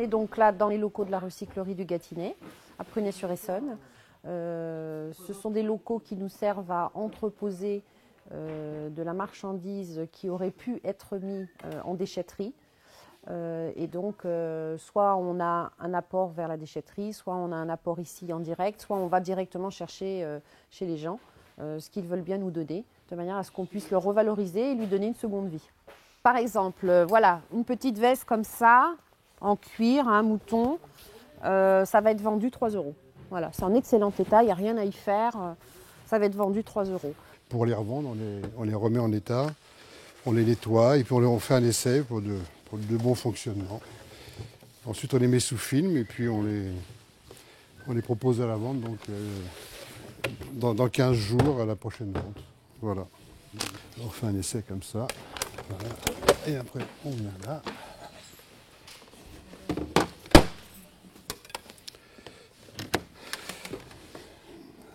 est donc là dans les locaux de la recyclerie du Gâtinais, à Prunay-sur-Essonne. Ce sont des locaux qui nous servent à entreposer de la marchandise qui aurait pu être mise en déchetterie. Et donc, soit on a un apport vers la déchetterie, soit on a un apport ici en direct, soit on va directement chercher chez les gens ce qu'ils veulent bien nous donner, de manière à ce qu'on puisse le revaloriser et lui donner une seconde vie. Par exemple, voilà, une petite veste comme ça, en cuir, un mouton, ça va être vendu 3 €. Voilà, c'est en excellent état, il n'y a rien à y faire, ça va être vendu 3 €. Pour les revendre, on les remet en état, on les nettoie et puis on fait un essai pour de bon fonctionnement. Ensuite, on les met sous film et puis on les propose à la vente donc, dans 15 jours à la prochaine vente. Voilà. On fait un essai comme ça. Voilà. Et après, on vient là.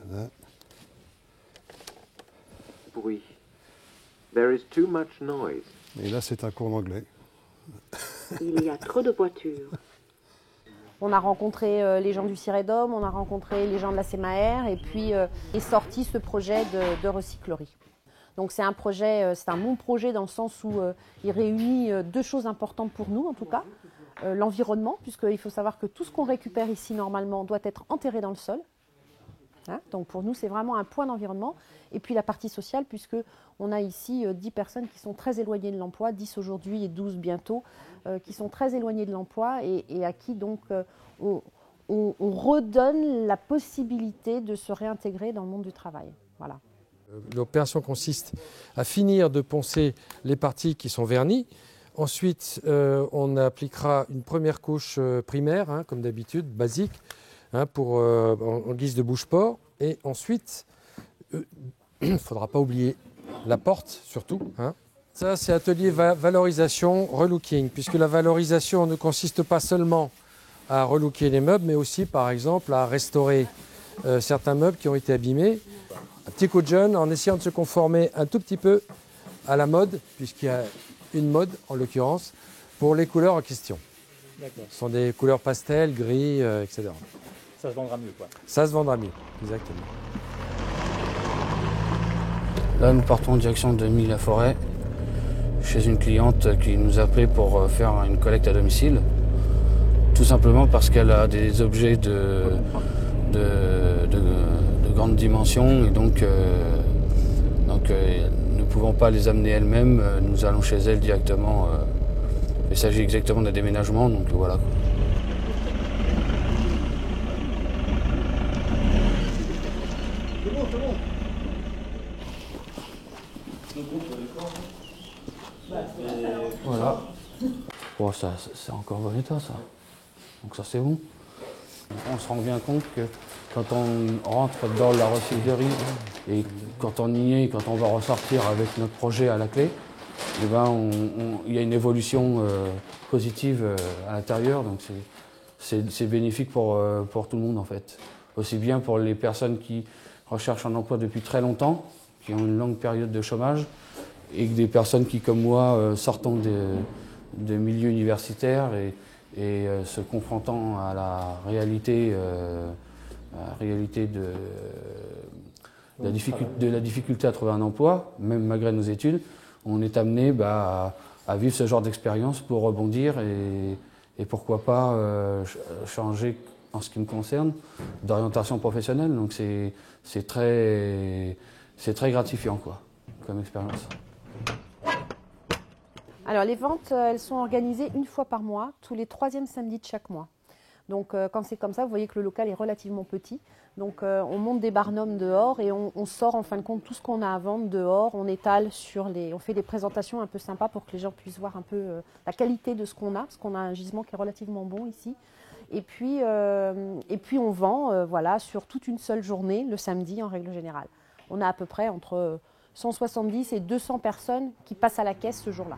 Voilà. Bruit. There is too much noise. Et là, c'est un cours d'anglais. Il y a trop de voitures. On a rencontré les gens du CIREDOM, on a rencontré les gens de la CMAR et puis est sorti ce projet de recyclerie. Donc c'est un projet, c'est un bon projet dans le sens où il réunit 2 choses importantes pour nous en tout cas. L'environnement, puisqu'il faut savoir que tout ce qu'on récupère ici normalement doit être enterré dans le sol. Hein, donc pour nous c'est vraiment un point d'environnement. Et puis la partie sociale, puisqu'on a ici 10 personnes qui sont très éloignées de l'emploi, 10 aujourd'hui et 12 bientôt, qui sont très éloignées de l'emploi et à qui donc on redonne la possibilité de se réintégrer dans le monde du travail. Voilà. L'opération consiste à finir de poncer les parties qui sont vernies. Ensuite, on appliquera une première couche primaire, hein, comme d'habitude, basique, hein, en guise de bouche-port. Et ensuite, il ne faudra pas oublier la porte, surtout. Hein. Ça, c'est atelier valorisation, relooking, puisque la valorisation ne consiste pas seulement à relooker les meubles, mais aussi, par exemple, à restaurer certains meubles qui ont été abîmés. Un petit coup de jeune en essayant de se conformer un tout petit peu à la mode, puisqu'il y a une mode, en l'occurrence, pour les couleurs en question. D'accord. Ce sont des couleurs pastel, gris, etc. Ça se vendra mieux, quoi. Ça se vendra mieux, exactement. Là, nous partons en direction de Milly-la-Forêt, chez une cliente qui nous a appelé pour faire une collecte à domicile. Tout simplement parce qu'elle a des objets de grande dimension et donc ne pouvant pas les amener elle-même, nous allons chez elle directement. Il s'agit exactement d'un déménagement, donc voilà. Voilà. Bon, ça c'est encore bon état, ça. Donc ça c'est bon. On se rend bien compte que quand on rentre dans la recyclerie et quand on y est, quand on va ressortir avec notre projet à la clé, eh ben il y a une évolution positive à l'intérieur, donc c'est bénéfique pour tout le monde en fait. Aussi bien pour les personnes qui recherchent un emploi depuis très longtemps, qui ont une longue période de chômage, et que des personnes qui, comme moi, sortant des milieux universitaires et se confrontant à la réalité, de la difficulté à trouver un emploi, même malgré nos études, on est amené à vivre ce genre d'expérience pour rebondir et pourquoi pas changer, en ce qui me concerne, d'orientation professionnelle. Donc c'est très gratifiant quoi, comme expérience. Alors les ventes, elles sont organisées une fois par mois, tous les 3e samedis de chaque mois. Donc quand c'est comme ça, vous voyez que le local est relativement petit. Donc on monte des barnums dehors et on sort en fin de compte tout ce qu'on a à vendre dehors. On étale on fait des présentations un peu sympas pour que les gens puissent voir un peu la qualité de ce qu'on a, parce qu'on a un gisement qui est relativement bon ici. Et puis on vend voilà, sur toute une seule journée, le samedi en règle générale. On a à peu près entre 170 et 200 personnes qui passent à la caisse ce jour-là.